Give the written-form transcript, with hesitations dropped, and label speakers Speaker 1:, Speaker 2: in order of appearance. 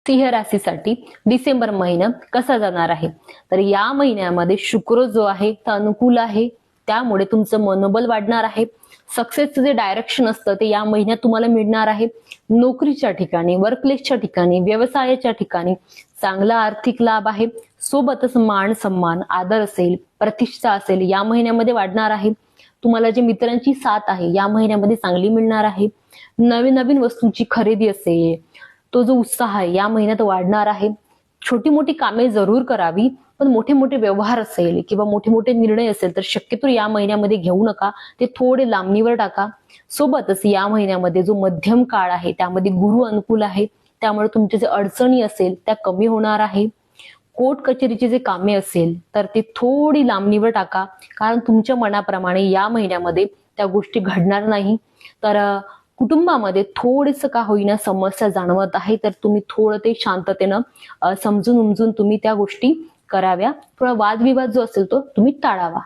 Speaker 1: सिंह राशीसाठी डिसेंबर महिना कसा जाणार आहे? तर या महिन्यामध्ये शुक्र जो आहे तो अनुकूल आहे, त्यामुळे तुमचं मनोबल वाढणार आहे. सक्सेसचं जे डायरेक्शन असतं ते या महिन्यात तुम्हाला मिळणार आहे. नोकरीच्या ठिकाणी, वर्कप्लेसच्या ठिकाणी, व्यवसायाच्या ठिकाणी चांगला आर्थिक लाभ आहे. सोबतच मान सन्मान, आदर असेल, प्रतिष्ठा असेल या महिन्यामध्ये वाढणार आहे. तुम्हाला जे मित्रांची साथ आहे या महिन्यामध्ये चांगली मिळणार आहे. नवीन नवीन वस्तूंची खरेदी असेल, तो जो उत्साह आहे या महिन्यात वाढणार आहे. छोटी मोठी कामे जरूर करावी, पण मोठे मोठे व्यवहार असेल किंवा मोठे मोठे निर्णय असेल तर शक्यतो या महिन्यामध्ये घेऊ नका, ते थोडे लांबणीवर टाका. सोबतच या महिन्यामध्ये जो मध्यम काळ आहे त्यामध्ये गुरु अनुकूल आहे, त्यामुळे तुमचे जे अडचणी असेल त्या कमी होणार आहे. कोर्ट कचेरीची जे कामे असेल तर ते थोडी लांबणीवर टाका, कारण तुमच्या मनाप्रमाणे या महिन्यामध्ये त्या गोष्टी घडणार नाही. तर कुटुंबामध्ये थोडीसं का होईना समस्या जाणवत आहे, तर तुम्ही थोडं ते शांततेनं समजून उमजून तुम्ही त्या गोष्टी कराव्या. थोडा वादविवाद जो असेल तो तुम्ही टाळावा.